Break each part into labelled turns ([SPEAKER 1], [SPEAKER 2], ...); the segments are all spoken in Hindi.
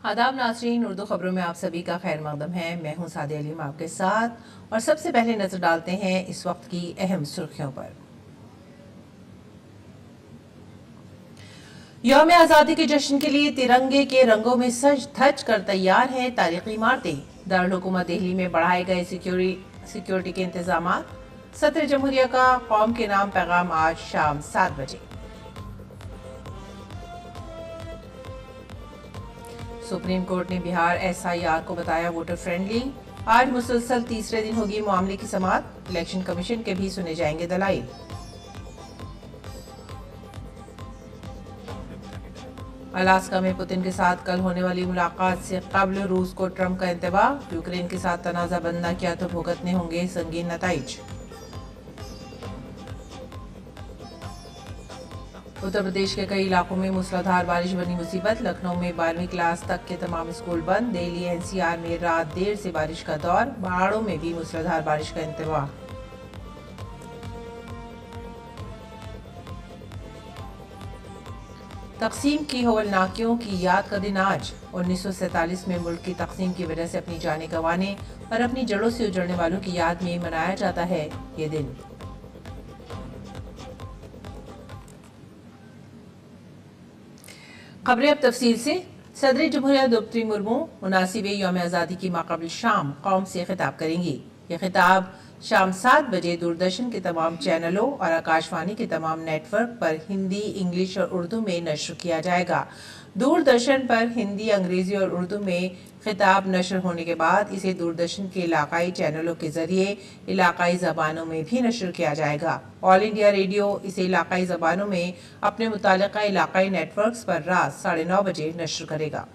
[SPEAKER 1] आदाब नाज़रीन, उर्दू खबरों में आप सभी का खैर मकदम है। मैं हूं सादिया अलीम आपके साथ और सबसे पहले नजर डालते हैं इस वक्त की अहम सुर्खियों पर। यौम आज़ादी के जश्न के लिए तिरंगे के रंगों में सज धज कर तैयार है तारीखी इमारतें। दारुल हुकूमत दिल्ली में बढ़ाए गए सिक्योरिटी के इंतजाम। सदर जमहूरिया का कौम के नाम पैगाम आज शाम 7 बजे। सुप्रीम कोर्ट ने बिहार SIR को बताया वोटर फ्रेंडली। आज मुसलसल तीसरे दिन होगी मामले की समाअत। इलेक्शन कमीशन के भी सुने जाएंगे दलाइल। अलास्का में पुतिन के साथ कल होने वाली मुलाकात से कबल रूस को ट्रंप का इंतबाह। यूक्रेन के साथ तनाज़ा बंद न किया तो भुगतने होंगे संगीन नताइज। उत्तर प्रदेश के कई इलाकों में मूसलाधार बारिश बनी मुसीबत। लखनऊ में 12वीं क्लास तक के तमाम स्कूल बंद। दिल्ली NCR में रात देर से बारिश का दौर। पहाड़ों में भी मूसलाधार बारिश का इंतबाह। तकसीम की हवलनाकियों की याद का दिन आज। 1947 में मुल्क की तकसीम की वजह से अपनी जानें गंवाने और अपनी जड़ों से उजड़ने वालों की याद में मनाया जाता है ये दिन। खबरें अब तफसील से। सदर जमहूरिया द्रौपदी मुर्मू 79वें यौम आज़ादी की माक़ाबिल शाम कौम से खिताब करेंगी। यह खिताब शाम 7 बजे दूरदर्शन के तमाम चैनलों और आकाशवाणी के तमाम नेटवर्क पर हिंदी, इंग्लिश और उर्दू में नश्र किया जाएगा। दूरदर्शन पर हिंदी, अंग्रेजी और उर्दू में खिताब नश्र होने के बाद इसे दूरदर्शन के इलाकाई चैनलों के जरिए इलाकाई ज़बानों में भी नश्र किया जाएगा। ऑल इंडिया रेडियो इसे इलाकाई ज़बानों में अपने मुतालिका इलाकाई नेटवर्क्स पर रात 9:30 बजे नश्र करेगा।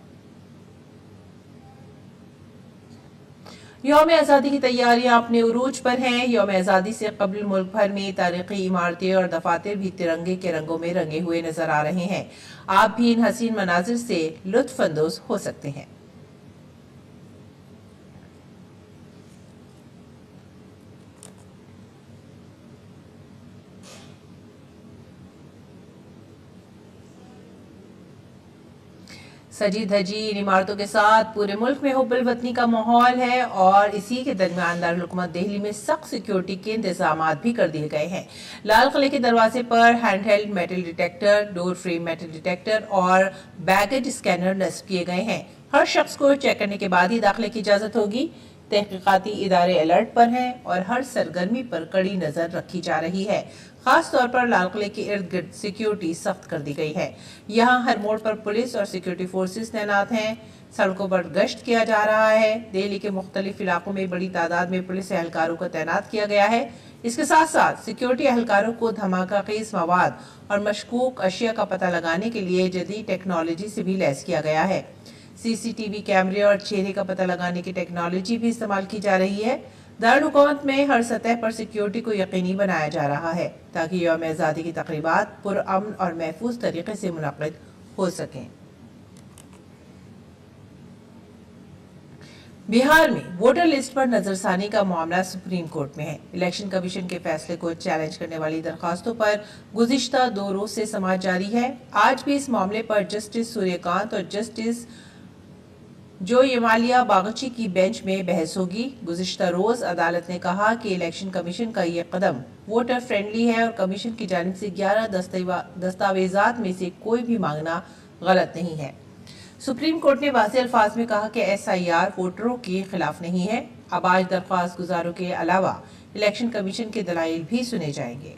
[SPEAKER 1] यौम आज़ादी की तैयारियां अपने उरूज पर हैं। यौम आज़ादी से कबल मुल्क भर में तारीखी इमारतें और दफातर भी तिरंगे के रंगों में रंगे हुए नजर आ रहे हैं। आप भी इन हसीन मनाजिर से लुत्फ अंदोज हो सकते हैं। सजी धजी इन इमारतों के साथ पूरे मुल्क में हुब्बुल वतनी का माहौल है और इसी के दरमियान दारुल हुकूमत दिल्ली में सख्त सिक्योरिटी के इंतजाम भी कर दिए गए हैं। लाल किले के दरवाजे पर handheld metal detector, door frame metal detector और बैगेज स्कैनर नस्ब किए गए हैं। हर शख्स को चेक करने के बाद ही दाखिले की इजाजत होगी। तहकीकाती इदारे अलर्ट पर हैं और हर सरगर्मी पर कड़ी नजर रखी जा रही है। खास तौर पर लाल किले के इर्द गिर्द सिक्योरिटी सख्त कर दी गई है। यहाँ हर मोड़ पर पुलिस और सिक्योरिटी फोर्सेस तैनात हैं। सड़कों पर गश्त किया जा रहा है। दिल्ली के मुख्तलिफ इलाकों में बड़ी तादाद में पुलिस एहलकारों को तैनात किया गया है। इसके साथ साथ सिक्योरिटी एहलकारों को धमाका खेज मवाद और मशकूक अशिया का पता लगाने के लिए जदीद टेक्नोलॉजी से भी लैस किया गया है। CCTV कैमरे और चेहरे का पता लगाने की टेक्नोलॉजी भी इस्तेमाल की जा रही है। दारुल हुकूमत में हर सतह पर सिक्योरिटी को यकीनी बनाया जा रहा है ताकि यौम आज़ादी की तकरीबात पुरअमन और महफूज तरीके से मुनक़िद हो सकें। बिहार में वोटर लिस्ट पर नजरसानी का मामला सुप्रीम कोर्ट में है। इलेक्शन कमीशन के फैसले को चैलेंज करने वाली दरखास्तों पर गुज़िश्ता 2 रोज से समाअत जारी है। आज भी इस मामले पर जस्टिस सूर्यकांत और जस्टिस जो यमालिया बागची की बेंच में बहस होगी। गुज़िश्ता रोज अदालत ने कहा कि इलेक्शन कमीशन का ये कदम वोटर फ्रेंडली है और कमीशन की जानिब से 11 दस्तावेजात में से कोई भी मांगना गलत नहीं है। सुप्रीम कोर्ट ने वाज़ेह अल्फाज में कहा कि SIR वोटरों के खिलाफ नहीं है। अब आज दरख्वास्त गुजारों के अलावा इलेक्शन कमीशन के दलाइल भी सुने जाएंगे।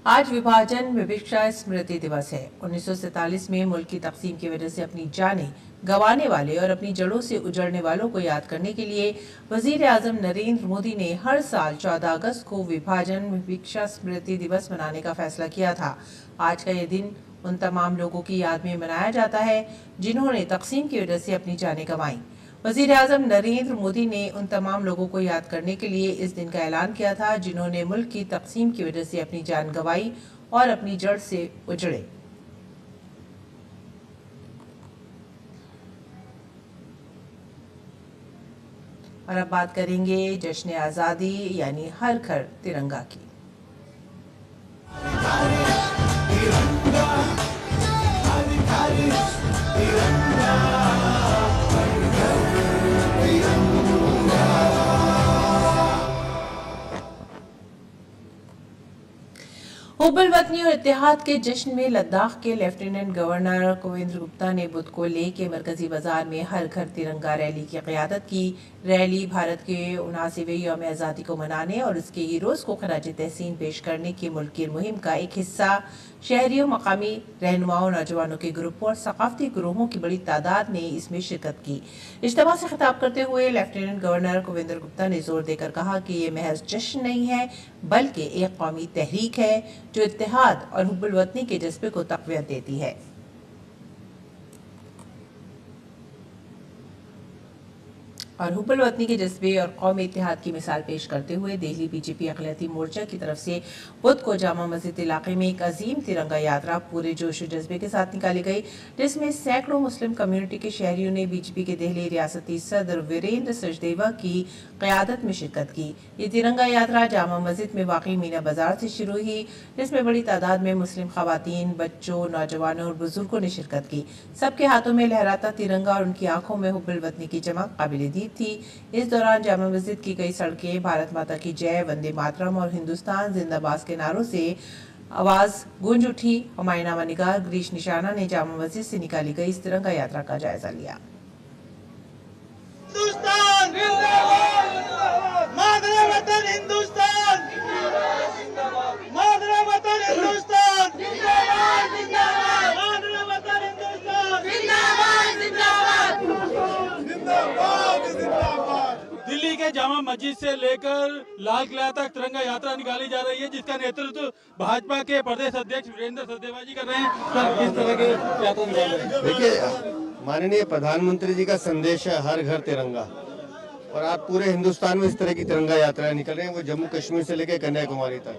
[SPEAKER 1] आज विभाजन विवक्षा स्मृति दिवस है। 1947 में मुल्क की तकसीम की वजह से अपनी जानें गंवाने वाले और अपनी जड़ों से उजड़ने वालों को याद करने के लिए वजीर आजम नरेंद्र मोदी ने हर साल 14 अगस्त को विभाजन विवक्षा स्मृति दिवस मनाने का फैसला किया था। आज का ये दिन उन तमाम लोगों की याद में मनाया जाता है जिन्होंने तकसीम की वजह से अपनी जानें गंवाई। वज़ीर आज़म नरेंद्र मोदी ने उन तमाम लोगों को याद करने के लिए इस दिन का ऐलान किया था जिन्होंने मुल्क की तकसीम की वजह से अपनी जान गंवाई और अपनी जड़ से उजड़े। और अब बात करेंगे जश्न आज़ादी यानी हर घर तिरंगा की। हुब्बुल वतनी और इत्तेहाद के जश्न में लद्दाख के लेफ्टिनेंट गवर्नर कोविंद्र गुप्ता ने बुध को लेह के मरकजी बाजार में हर घर तिरंगा रैली की क़यादत की। रैली भारत के 79वें यौम आज़ादी को मनाने और उसके हीरोज़ को खराज तहसीन पेश करने की मुल्क की मुहिम का एक हिस्सा शहरियों, मकामी रहनुमाओं, नौजवानों के ग्रुपों और सकाफती ग्रोहों की बड़ी तादाद ने इसमें शिरकत की। इज्तिमा से खिताब करते हुए लेफ्टिनेंट गवर्नर कोविंद्र गुप्ता ने जोर देकर कहा कि ये महज जश्न नहीं है बल्कि एक कौमी तहरीक है जो इत्तेहाद और हुब्बुल वतनी के जज्बे को तक़वियत देती है। और हुब्बुल वतनी के जज्बे और कौमी इत्तेहाद की मिसाल पेश करते हुए दिल्ली बीजेपी अक़लियती मोर्चा की तरफ से बुध को जामा मस्जिद इलाके में एक अजीम तिरंगा यात्रा पूरे जोश और जज्बे के साथ निकाली गई, जिसमें सैकड़ों मुस्लिम कम्युनिटी के शहरियों ने बीजेपी के दिल्ली रियासती सदर वीरेंद्र सचदेवा की क़यादत में शिरकत की। ये तिरंगा यात्रा जामा मस्जिद में वाक़ई मीना बाजार से शुरू हुई, जिसमें बड़ी तादाद में मुस्लिम ख़वातीन, बच्चों, नौजवानों और बुजुर्गों ने शिरकत की। सबके हाथों में लहराता तिरंगा और उनकी आंखों में हुब्बुल वतनी की चमक काबिल दीद थी। इस दौरान जामा मस्जिद की कई सड़कें भारत माता की जय, वंदे मातरम और हिंदुस्तान जिंदाबाद के नारों से आवाज गूंज उठी। हमायनामा निगार ग्रीश निशाना ने जामा मस्जिद से निकाली गई इस तिरंगा यात्रा का जायजा लिया।
[SPEAKER 2] हिंदुस्तान मादरे वतन हिंदुस्तान, मादरे वतन हिंदुस्तान, मादरे वतन हिंदुस्तान, दिल्ली के जामा मस्जिद से लेकर लाल किला तक तिरंगा यात्रा निकाली जा रही है, जिसका नेतृत्व भाजपा के प्रदेश अध्यक्ष वीरेंद्र सचदेवा जी कर रहे हैं। सर, किस तरह की यात्रा निकाल रहे हैं?
[SPEAKER 3] देखिए, माननीय प्रधानमंत्री जी का संदेश है हर घर तिरंगा, और आज पूरे हिंदुस्तान में इस तरह की तिरंगा यात्राएं निकल रही हैं, वो जम्मू कश्मीर से लेकर कन्याकुमारी तक।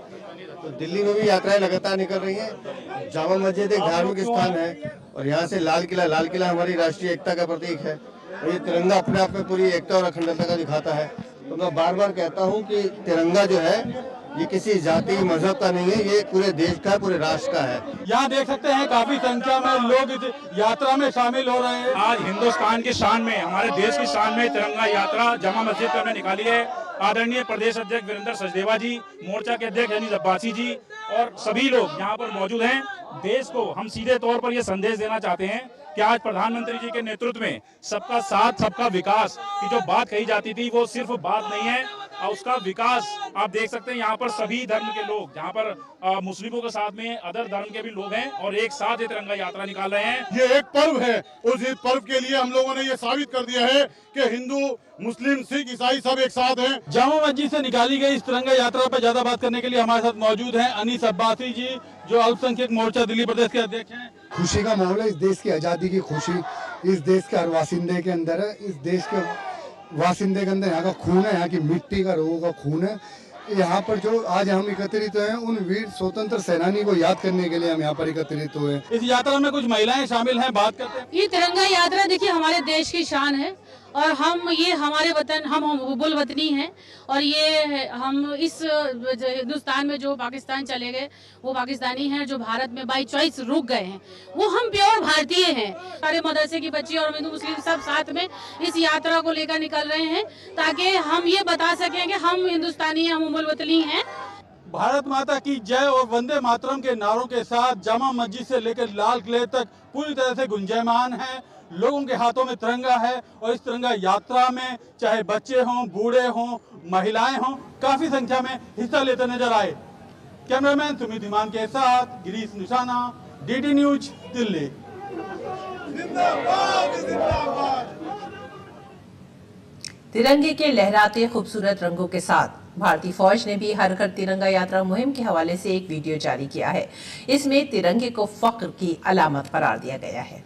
[SPEAKER 3] तो दिल्ली में भी यात्राएं लगातार निकल रही हैं। जामा मस्जिद एक धार्मिक स्थान है और यहाँ से लाल किला हमारी राष्ट्रीय एकता का प्रतीक है, और ये तिरंगा अपने आप में पूरी एकता और अखंडता का दिखाता है। तो मैं बार बार कहता हूँ कि तिरंगा जो है ये किसी जाति मजहब का नहीं है, ये पूरे देश का, पूरे राष्ट्र का है।
[SPEAKER 2] यहाँ देख सकते हैं काफी संख्या में लोग इस यात्रा में शामिल हो रहे हैं।
[SPEAKER 4] आज हिंदुस्तान की शान में, हमारे देश की शान में तिरंगा यात्रा जामा मस्जिद पर हमने निकाली है। आदरणीय प्रदेश अध्यक्ष वीरेंद्र सचदेवा जी, मोर्चा के अध्यक्ष अनीस अब्बासी जी और सभी लोग यहाँ पर मौजूद हैं। देश को हम सीधे तौर पर ये संदेश देना चाहते हैं कि आज प्रधानमंत्री जी के नेतृत्व में सबका साथ सबका विकास की जो बात कही जाती थी वो सिर्फ बात नहीं है, और उसका विकास आप देख सकते हैं। यहाँ पर सभी धर्म के लोग, जहाँ पर मुस्लिमों के साथ में अदर धर्म के भी लोग हैं और एक साथ ये तिरंगा यात्रा निकाल रहे हैं।
[SPEAKER 5] ये एक पर्व है, उस पर्व के लिए हम लोगों ने ये साबित कर दिया है कि हिंदू, मुस्लिम, सिख, ईसाई सब एक साथ हैं।
[SPEAKER 2] जामा मस्जिद से निकाली गई इस तिरंगा यात्रा पर ज्यादा बात करने के लिए हमारे साथ मौजूद हैं अनीस अब्बासी जी, जो अल्पसंख्यक मोर्चा दिल्ली प्रदेश के अध्यक्ष हैं।
[SPEAKER 6] खुशी का माहौल है, इस देश की आज़ादी की खुशी इस देश के हर वासिंदे के अंदर है। इस देश के वासिंदे के अंदर यहाँ का खून है, यहाँ की मिट्टी का, लोगों का खून है। यहाँ पर जो आज हम एकत्रित हुए हैं, उन वीर स्वतंत्र सेनानी को याद करने के लिए हम यहाँ पर एकत्रित हुए हैं।
[SPEAKER 2] इस यात्रा में कुछ महिलाएं शामिल हैं, बात करते हैं।
[SPEAKER 7] ये तिरंगा यात्रा देखिए हमारे देश की शान है, और हम ये हमारे वतन, हम हुब्बुल वतनी हैं, और ये हम इस हिंदुस्तान में जो पाकिस्तान चले गए वो पाकिस्तानी हैं, जो भारत में बाई चॉइस रुक गए हैं, वो हम प्योर भारतीय हैं। सारे मदरसे की बच्ची और हिंदू मुस्लिम सब साथ में इस यात्रा को लेकर निकल रहे हैं, ताकि हम ये बता सकें कि हम हिंदुस्तानी हैं, हम हुब्बुल वतनी हैं।
[SPEAKER 2] भारत माता की जय और वंदे मातरम के नारों के साथ जामा मस्जिद से लेकर लाल किले तक पूरी तरह से गुंजायमान है। लोगों के हाथों में तिरंगा है, और इस तिरंगा यात्रा में चाहे बच्चे हों, बूढ़े हों, महिलाएं हों, काफी संख्या में हिस्सा लेते नजर आए। कैमरामैन सुमित ईमान के साथ गिरीश निशाना, डीडी न्यूज, दिल्ली।
[SPEAKER 1] तिरंगे के लहराते खूबसूरत रंगों के साथ भारतीय फौज ने भी हर घर तिरंगा यात्रा मुहिम के हवाले से एक वीडियो जारी किया है। इसमें तिरंगे को फख्र की अलामत करार दिया गया है।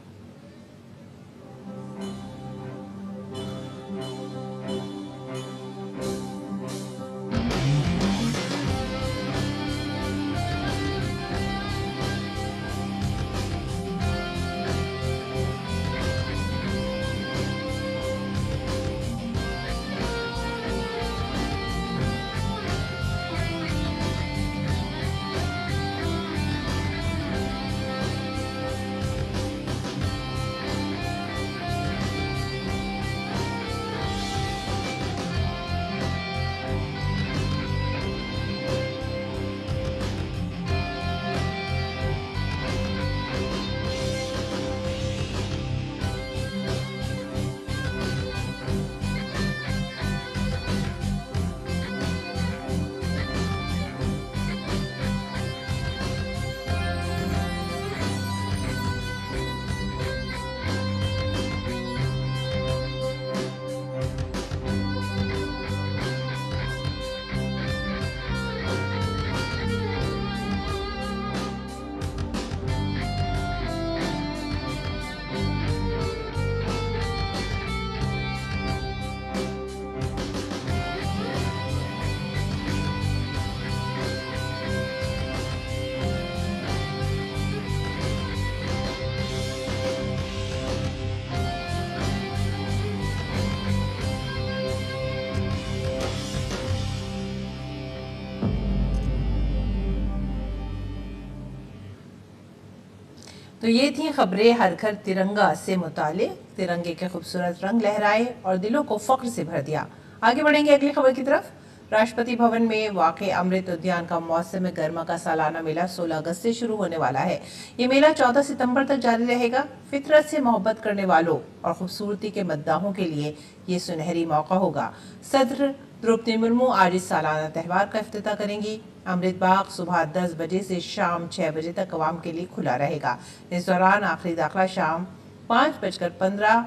[SPEAKER 1] तो ये थी खबरें हर घर तिरंगा से मुतालिक। तिरंगे के खूबसूरत रंग लहराए और दिलों को फख्र से भर दिया। आगे बढ़ेंगे अगली खबर की तरफ। राष्ट्रपति भवन में वाक़े अमृत उद्यान का मौसम गर्मा का सालाना मेला 16 अगस्त से शुरू होने वाला है। ये मेला 14 सितंबर तक जारी रहेगा। फितरत से मोहब्बत करने वालों और खूबसूरती के मद्दाहों के लिए ये सुनहरी मौका होगा। सदर द्रौपदी मुर्मू आज इस सालाना त्यौहार का इफ्तिताह करेंगी। अमृत बाग सुबह 10 बजे से शाम 6 बजे तक अवाम के लिए खुला रहेगा। इस दौरान आखिरी दाखिला शाम 5:15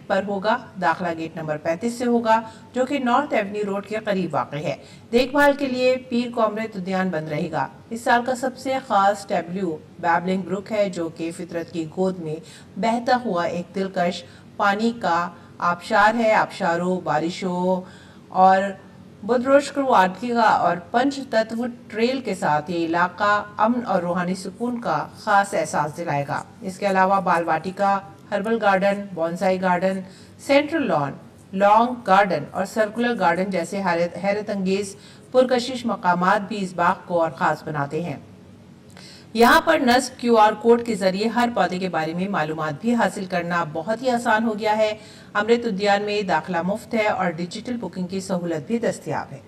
[SPEAKER 1] पर होगा। दाखिला गेट नंबर 35 से होगा, जो कि नॉर्थ एवेन्यू रोड के करीब वाक़ है। देखभाल के लिए पीर को अमृत उद्यान बंद रहेगा। इस साल का सबसे खास टैब्लू बैबलिंग ब्रुक है, जो कि फितरत की गोद में बहता हुआ एक दिलकश पानी का आबशार है। आबशारों, बारिशों और बुधरोशक्रु आर्थिका और पंच तत्व ट्रेल के साथ ये इलाका अमन और रूहानी सुकून का खास एहसास दिलाएगा। इसके अलावा बाल वाटिका, herbal garden, bonsai garden, central lawn, long garden और सर्कुलर गार्डन जैसे हैरत अंगेज पुरकशिश मकामात भी इस बाग को और खास बनाते हैं। यहाँ पर नस्ब QR कोड के जरिए हर पौधे के बारे में मालूमात भी हासिल करना बहुत ही आसान हो गया है। अमृत उद्यान में दाखिला मुफ्त है और डिजिटल बुकिंग की सहूलत भी दस्तयाब है।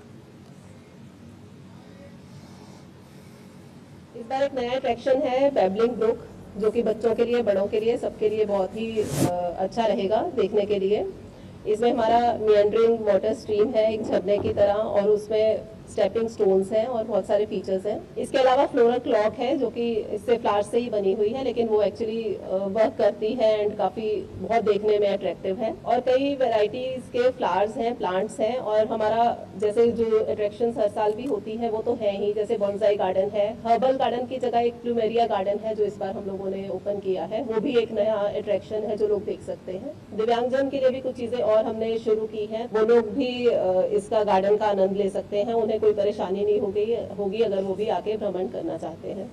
[SPEAKER 8] इस बार एक नया अट्रैक्शन है बैबलिंग ब्रुक, जो कि बच्चों के लिए, बड़ों के लिए, सबके लिए बहुत ही अच्छा रहेगा देखने के लिए। इसमें हमारा मियंडरिंग वाटर स्ट्रीम है एक झरने की तरह, और उसमें स्टेपिंग स्टोन्स हैं और बहुत सारे फीचर्स हैं। इसके अलावा फ्लोरल क्लॉक है, जो कि इससे फ्लावर्स से ही बनी हुई है, लेकिन वो एक्चुअली वर्क करती है एंड काफ़ी बहुत देखने में अट्रैक्टिव है। और कई वैरायटीज के फ्लावर्स हैं, प्लांट्स हैं। और हमारा जैसे जो अट्रैक्शंस हर साल भी होती है वो तो है ही, जैसे बॉन्साई गार्डन है। हर्बल गार्डन की जगह एक प्लूमेरिया गार्डन है, जो इस बार हम लोगों ने ओपन किया है। वो भी एक नया अट्रैक्शन है जो लोग देख सकते हैं। दिव्यांगजन के लिए भी कुछ चीज़ें और हमने शुरू की हैं, वो लोग भी इसका गार्डन का आनंद ले सकते हैं। उन्हें कोई परेशानी नहीं होगी अगर वो भी आके भ्रमण करना चाहते हैं।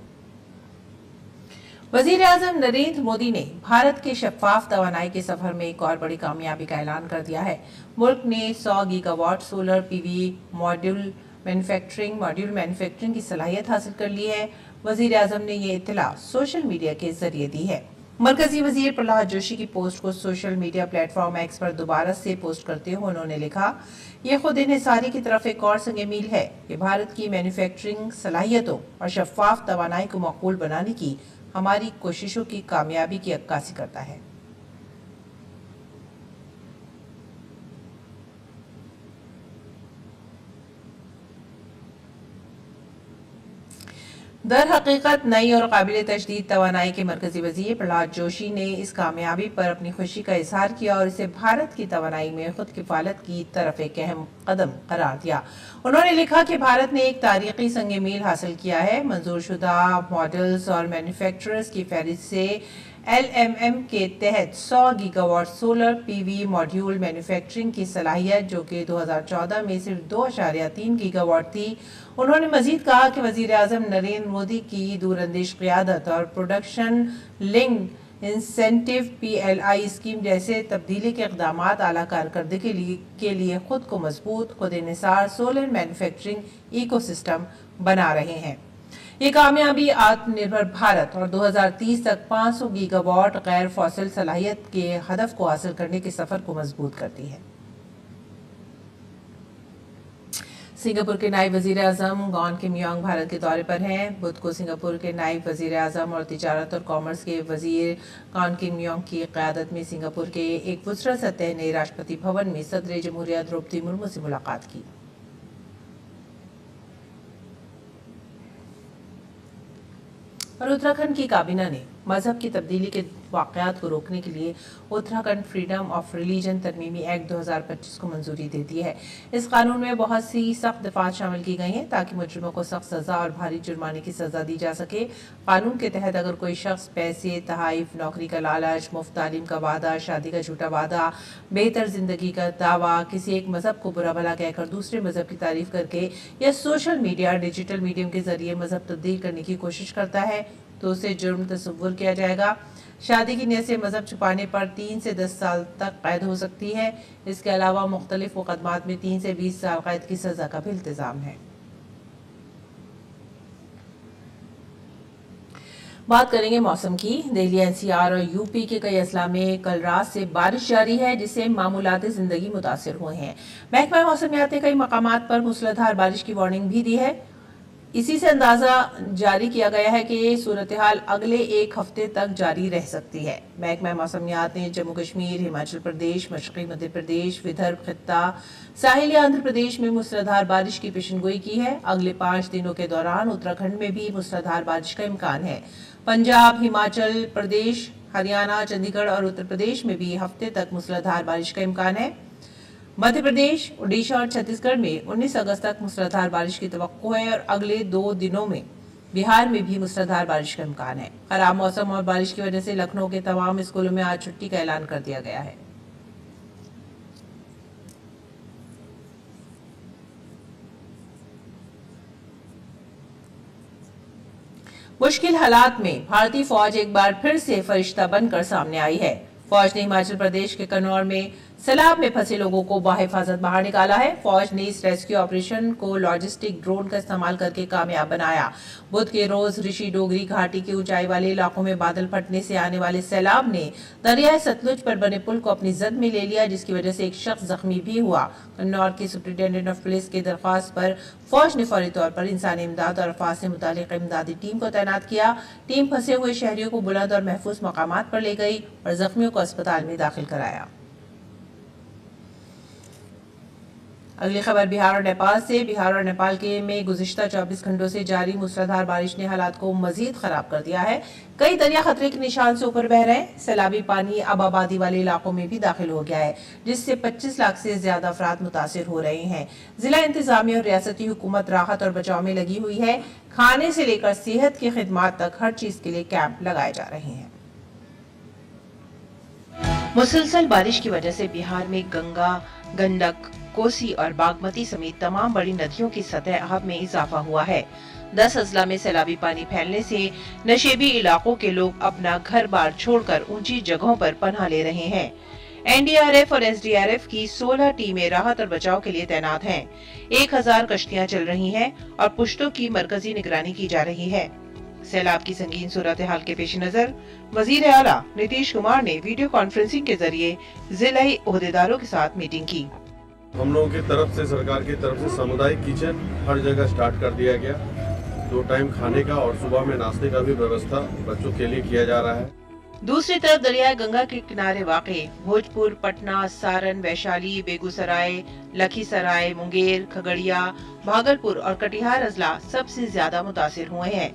[SPEAKER 1] वज़ीर-ए-आज़म नरेंद्र मोदी ने भारत के शफ़ाफ तवानाई के सफर में एक और बड़ी कामयाबी का ऐलान कर दिया है। मुल्क ने 100 gigawatt solar PV module manufacturing की सलाहियत हासिल कर ली है। वज़ीर-ए-आज़म ने ये इत्तला सोशल मीडिया के जरिए दी है। मरकजी वजीर प्रहलाद जोशी की पोस्ट को सोशल मीडिया प्लेटफॉर्म X पर दोबारा से पोस्ट करते हुए उन्होंने लिखा, ये खुद इन्हिसारी की तरफ एक और संग मील है। ये भारत की मैन्युफैक्चरिंग सलाहियतों और शफ़ाफ तवानाई को मकबूल बनाने की हमारी कोशिशों की कामयाबी की अक्कासी करता है। दर हकीकत नई और काबिल तजदीद तवानाई के मरकजी वजीर प्रहलाद जोशी ने इस कामयाबी पर अपनी खुशी का इजहार किया और इसे भारत की तवानाई में खुद किफालत की तरफ एक अहम कदम करार दिया। उन्होंने लिखा कि भारत ने एक तारीखी संग मील हासिल किया है। मंजूर शुदा मॉडल्स और मैन्युफैक्चरर्स की फहरिस्त से LMM के तहत 100 gigawatt solar PV module manufacturing की सलाहियत, जो कि 2014 में सिर्फ 2.3 गीगावाट थी। उन्होंने मजीद कहा कि वज़ीर-ए-आज़म नरेंद्र मोदी की दूरंदेश क़ियादत और production linked incentive PLI scheme जैसे तब्दीली के इक़दामात आला कारकर्दगी के लिए खुद को मजबूत, खुद इन्हिसार सोलर मैन्युफैक्चरिंग इकोसिस्टम बना रहे हैं। ये कामयाबी आत्मनिर्भर भारत और 2030 तक 500 गीगावाट गैर फॉसिल सलाहियत के हदफ को हासिल करने के सफर को मजबूत करती है। सिंगापुर के नायब वज़ीर-ए-आज़म गॉन किम योंग भारत के दौरे पर हैं। बुध को सिंगापुर के नायब वज़ीर-ए-आज़म और तिजारत और कॉमर्स के वज़ीर गॉन किम योंग की क़यादत में सिंगापुर के एक वुसरत सतह ने राष्ट्रपति भवन में सदर जमहूरिया द्रौपदी मुर्मू से मुलाकात की। और उत्तराखंड की काबीना ने मजहब की तब्दीली के वाक़यात को रोकने के लिए उत्तराखंड फ्रीडम ऑफ रिलीजन तरमीमी एक्ट 2025 को मंजूरी दे दी है। इस कानून में बहुत सी सख्त दफ़ात शामिल की गई हैं ताकि मुजरिमों को सख्त सज़ा और भारी जुर्माने की सज़ा दी जा सके। कानून के तहत अगर कोई शख्स पैसे, तहाइफ, नौकरी का लालच, मुफ्त तालीम का वादा, शादी का झूठा वादा, बेहतर जिंदगी का दावा, किसी एक मजहब को बुरा भला कहकर दूसरे मजहब की तारीफ करके या सोशल मीडिया, डिजिटल मीडियम के जरिए मजहब तब्दील करने की कोशिश करता है तो उसे जुर्म तस्वुर किया जाएगा। शादी की नीयत से मजहब छुपाने पर 3 से 10 साल तक कैद हो सकती है। इसके अलावा मुख्तलिफ मुकदमात में 3 से 20 साल कैद की सजा का भी इल्तिजाम है। बात करेंगे मौसम की। दिल्ली, एनसीआर और यूपी के कई अजला में कल रात से बारिश जारी है, जिससे मामूलात जिंदगी मुतासिर हुए हैं। महकमा मौसमियात ने कई मकामात पर मूसलाधार बारिश की वार्निंग भी दी है। इसी से अंदाजा जारी किया गया है कि सूरत हाल अगले एक हफ्ते तक जारी रह सकती है। महकमा मौसमियात ने जम्मू कश्मीर, हिमाचल प्रदेश, मशरक़ी मध्य प्रदेश, विदर्भ खित्ता, साहिली आंध्र प्रदेश में मूसलाधार बारिश की पेशनगोई की है। अगले 5 दिनों के दौरान उत्तराखंड में भी मूसलाधार बारिश का इम्कान है। पंजाब, हिमाचल प्रदेश, हरियाणा, चंडीगढ़ और उत्तर प्रदेश में भी हफ्ते तक मूसलाधार बारिश का इम्कान है। मध्य प्रदेश, उड़ीसा और छत्तीसगढ़ में 19 अगस्त तक मूसलाधार बारिश की तवक्को है और अगले 2 दिनों में बिहार में भी मूसलाधार बारिश का इम्कान है। खराब मौसम और बारिश की वजह से लखनऊ के तमाम स्कूलों में आज छुट्टी का ऐलान कर दिया गया है। मुश्किल हालात में भारतीय फौज एक बार फिर से फरिश्ता बनकर सामने आई है। फौज ने हिमाचल प्रदेश के कन्नौर में सैलाब में फंसे लोगों को बाहिफाजत बाहर निकाला है। फौज ने इस रेस्क्यू ऑपरेशन को लॉजिस्टिक ड्रोन का इस्तेमाल करके कामयाब बनाया। बुध के रोज ऋषि डोगरी घाटी के ऊंचाई वाले इलाकों में बादल फटने से आने वाले सैलाब ने दरियाए सतलुज पर बने पुल को अपनी जद में ले लिया, जिसकी वजह से एक शख्स जख्मी भी हुआ। कन्नौर के सुप्रिंटेंडेंट ऑफ पुलिस की दरख्वास्त पर फौज ने फौरी तौर पर इंसानी इमदाद और अफवाज से मुतालिक इमदादी टीम को तैनात किया। टीम फंसे हुए शहरियों को बुलंद और महफूज मकामात पर ले गई और जख्मियों को अस्पताल में दाखिल कराया। अगली खबर बिहार और नेपाल से। बिहार और नेपाल के में गुज़िश्ता 24 घंटों से जारी मूसलाधार बारिश ने हालात को मजीद खराब कर दिया है। कई दरिया खतरे के निशान से ऊपर बह रहे हैं। सैलाबी पानी अब आबादी वाले इलाकों में भी दाखिल हो गया है, जिससे 25 लाख से ज्यादा अफराद मुतासिर हो रहे हैं। जिला इंतजामिया और रियासती हुकूमत राहत और बचाव में लगी हुई है। खाने से लेकर सेहत की खिदमात तक हर चीज के लिए कैंप लगाए जा रहे हैं। मुसलसल बारिश की वजह से बिहार में गंगा, गंडक, कोसी और बागमती समेत तमाम बड़ी नदियों की सतह में इजाफा हुआ है। 10 अजला में सैलाबी पानी फैलने से नशेबी इलाकों के लोग अपना घर बार छोड़कर ऊंची जगहों पर पनाह ले रहे हैं। एनडीआरएफ और एसडीआरएफ की 16 टीमें राहत और बचाव के लिए तैनात हैं। 1000 कश्तियां चल रही हैं और पुश्तों की मरकजी निगरानी की जा रही है। सैलाब की संगीन सूरत हाल के पेश नजर वजीर आला नीतीश कुमार ने वीडियो कॉन्फ्रेंसिंग के जरिए जिलाई ओहदेदारों के साथ मीटिंग की।
[SPEAKER 9] हम लोगों की तरफ से, सरकार की तरफ से सामुदायिक किचन हर जगह स्टार्ट कर दिया गया। 2 टाइम खाने का और सुबह में नाश्ते का भी व्यवस्था बच्चों के लिए किया जा रहा है।
[SPEAKER 1] दूसरी तरफ दरियाए गंगा के किनारे वाक़े भोजपुर, पटना, सारण, वैशाली, बेगूसराय, लखीसराय, मुंगेर, खगड़िया, भागलपुर और कटिहार अजला सबसे ज्यादा मुतासिर हुए हैं।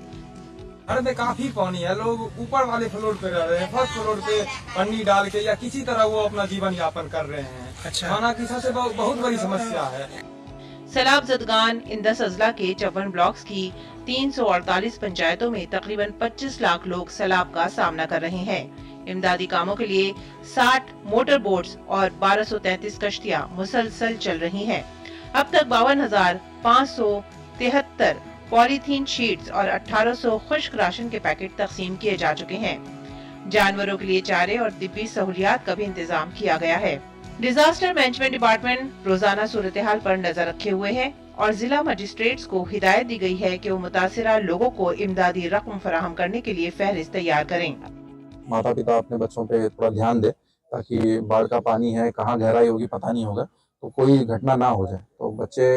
[SPEAKER 10] घर में काफी पानी है। लोग ऊपर वाले फ्लोर पे रह रहे हैं, फर्स्ट फ्लोर पे पन्नी डाल के या किसी तरह वो अपना जीवन यापन कर रहे हैं। अच्छा। खाना की सबसे बहुत बड़ी समस्या है।
[SPEAKER 1] सैलाब जदगान इन 10 अजला के 54 ब्लॉक्स की 348 पंचायतों में तकरीबन 25 लाख लोग सैलाब का सामना कर रहे हैं। इमदादी कामों के लिए 60 मोटर बोट्स और 1233 कश्तियां मुसलसल चल रही हैं। अब तक 52,573 पॉलीथीन शीट्स और 1800 खुश्क राशन के पैकेट तकसीम किए जा चुके हैं। जानवरों के लिए चारे और तिब्बी सहूलियात का भी इंतजाम किया गया है। डिजास्टर मैनेजमेंट डिपार्टमेंट रोजाना सूरत हाल पर नजर रखे हुए है और जिला मजिस्ट्रेट्स को हिदायत दी गई है कि वो मुतासिरा लोगों को इमदादी रकम फराहम करने के लिए फहरिस्त तैयार करें।
[SPEAKER 11] माता पिता अपने बच्चों पे थोड़ा ध्यान दे, ताकि बाढ़ का पानी है, कहाँ गहराई होगी पता नहीं होगा, तो कोई घटना ना हो जाए। तो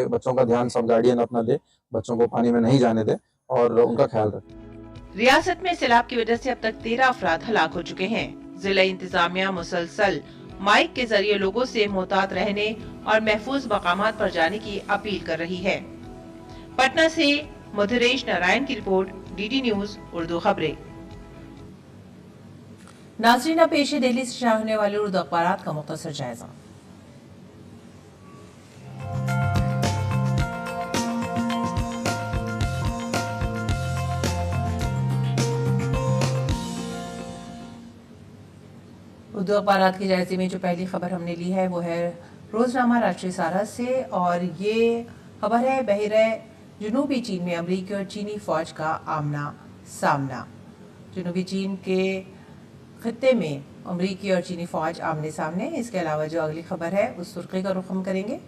[SPEAKER 11] बच्चों का ध्यान सब गार्डियन अपना दे, बच्चों को पानी में नहीं जाने दे और उनका ख्याल रखें।
[SPEAKER 1] रियासत में सैलाब की वजह से अब तक 13 अफराद हलाक हो चुके हैं। जिला इंतजामिया मुसलसल माइक के जरिए लोगों से मोहतात रहने और महफूज मकामात पर जाने की अपील कर रही है। पटना से मधुरेश नारायण की रिपोर्ट, डीडी न्यूज उर्दू खबरें। नाज़रीन, पेश है दिल्ली से शाया होने वाले उर्दू अखबारात का मुख्तसर जायजा। उर्दू अखबारात के जायजे में जो पहली खबर हमने ली है वो है रोजनामा राष्ट्रीय सहारा से और ये खबर है बहरे जनूबी चीन में अमरीकी और चीनी फौज का आमना सामना। जनूबी चीन के खत्ते में अमरीकी और चीनी फौज आमने सामने। इसके अलावा जो अगली खबर है उस सुर्खी का रुख हम करेंगे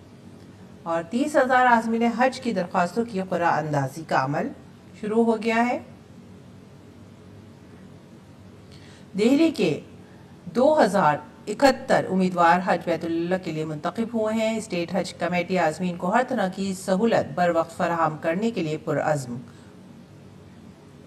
[SPEAKER 1] और 30,000 आज़मीन हज की दरख्वास्तों की क़ुरा अंदाजी का अमल शुरू हो गया है। दिल्ली के 2071 उम्मीदवार हज बैतुल्लाह के लिए मुंतखब हुए हैं। स्टेट हज कमेटी आज़मीन को हर तरह की सहूलत बर वक्त फराहम करने के लिए पुरअज़्म।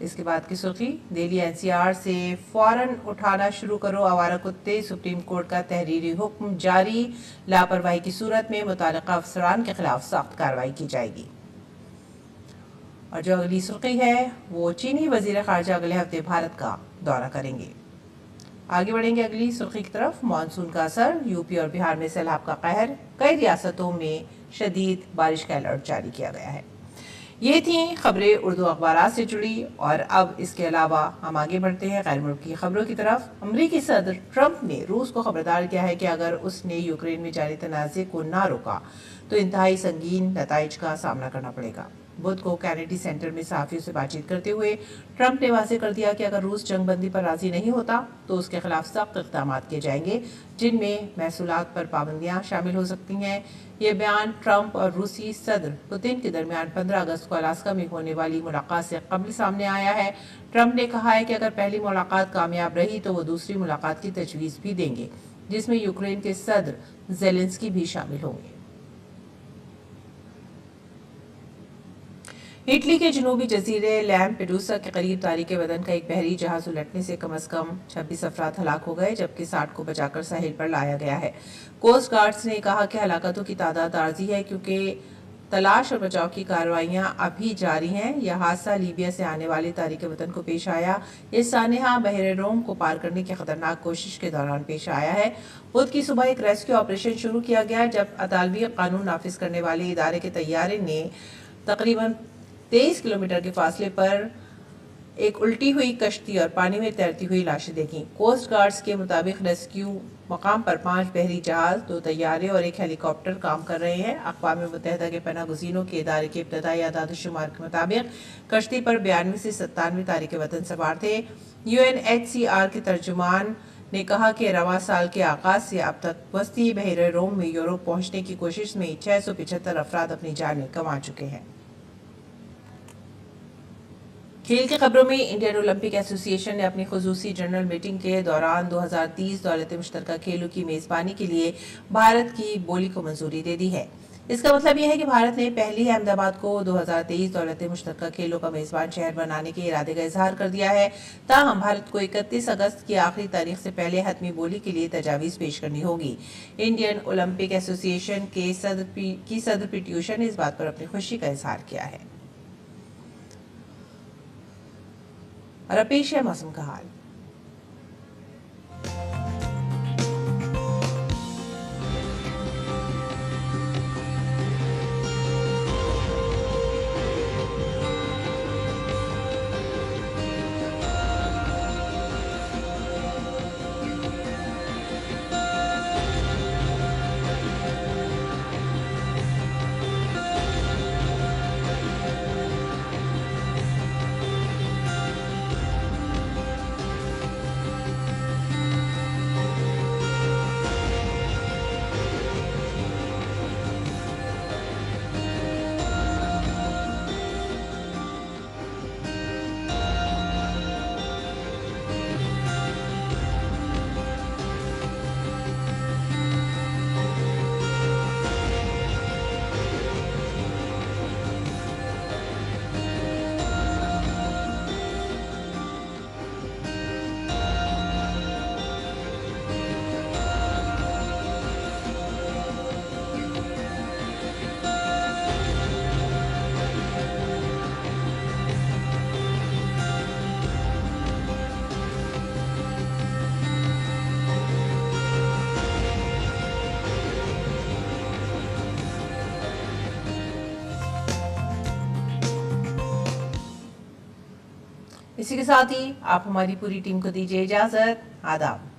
[SPEAKER 1] इसके बाद की सुर्खी, दिल्ली एनसीआर से फौरन उठाना शुरू करो आवारा कुत्ते, सुप्रीम कोर्ट का तहरीरी हुक्म जारी। लापरवाही की सूरत में मुताल्लिका अफसरान के खिलाफ सख्त कार्रवाई की जाएगी। और जो अगली सुर्खी है वो चीनी वजीर खारजा अगले हफ्ते भारत का दौरा करेंगे। आगे बढ़ेंगे अगली सुर्खी की तरफ। मानसून का असर, यूपी और बिहार में सैलाब का कहर, कई रियासतों में शदीद बारिश का अलर्ट जारी किया गया है। ये थी खबरें उर्दू अखबारात से जुड़ी, और अब इसके अलावा हम आगे बढ़ते हैं गैर मुल्की खबरों की तरफ। अमरीकी सदर ट्रंप ने रूस को खबरदार किया है कि अगर उसने यूक्रेन में जारी तनाज़े को ना रोका तो इंतहाई संगीन नताइज का सामना करना पड़ेगा। बुध को कैनेडी सेंटर में सहाफ़ियों से बातचीत करते हुए ट्रंप ने वाज़ेह कर दिया कि अगर रूस जंगबंदी पर राजी नहीं होता तो उसके खिलाफ सख्त इक़दाम किए जाएंगे, जिनमें महसूलात पर पाबंदियां शामिल हो सकती हैं। ये बयान ट्रंप और रूसी सदर पुतिन के दरमियान 15 अगस्त को अलास्का में होने वाली मुलाकात से कबल सामने आया है। ट्रंप ने कहा है कि अगर पहली मुलाकात कामयाब रही तो वो दूसरी मुलाकात की तजवीज़ भी देंगे, जिसमें यूक्रेन के सदर ज़ेलेंस्की भी शामिल होंगे। इटली के जनूबी जजीरे लैम्पेडूसा के करीब तारीके बदन का एक बहरी जहाज उलटने से कम 26 अफराद हलाक हो गए, जबकि 60 को बचाकर साहिल पर लाया गया है। कोस्ट गार्ड्स ने कहा कि हलाकतों की तादाद आर्जी है क्योंकि तलाश और बचाव की कार्रवाइयां अभी जारी हैं। यह हादसा लीबिया से आने वाले तारीके वतन को पेश आया। इस सानहा बहरे रोम को पार करने की खतरनाक कोशिश के दौरान पेश आया है। बुध की सुबह एक रेस्क्यू ऑपरेशन शुरू किया गया, जब अतालवी कानून नाफिज करने वाले इदारे के तैयारे ने तकरीबन 23 किलोमीटर के फासले पर एक उल्टी हुई कश्ती और पानी में तैरती हुई लाशें देखी। कोस्ट गार्ड्स के मुताबिक रेस्क्यू मकाम पर 5 बहरी जहाज, 2 तैयारे और 1 हेलीकॉप्टर काम कर रहे हैं। अक़वाम मुत्तहिदा के पनाह गुज़ीनों के इदारे के इब्तदाई आदाद-ओ-शुमार के मुताबिक कश्ती पर 92 से 97 तारिके वतन सवार थे। UNHCR के तर्जुमान ने कहा कि रवां साल के आगाज से अब तक वस्ती बहरे रोम में यूरोप पहुंचने की कोशिश में 675 अफराद अपनी जानें गंवा चुके हैं। खेल की खबरों में, इंडियन ओलंपिक एसोसिएशन ने अपनी खुसूसी जनरल मीटिंग के दौरान 2030 दौलत मुश्तरका खेलों की मेजबानी के लिए भारत की बोली को मंजूरी दे दी है। इसका मतलब यह है कि भारत ने पहले ही अहमदाबाद को 2023 दौलत मुश्तरका खेलों का मेजबान शहर बनाने के इरादे का इजहार कर दिया है। ताहम भारत को 31 अगस्त की आखिरी तारीख से पहले हतमी बोली के लिए तजावीज़ पेश करनी होगी। इंडियन ओलंपिक एसोसिएशन के सदर पीटी उषा ने इस बात पर अपनी खुशी का इजहार किया है। और अब पेश है मौसम का हाल। इसी के साथ ही आप हमारी पूरी टीम को दीजिए इजाजत। आदाब।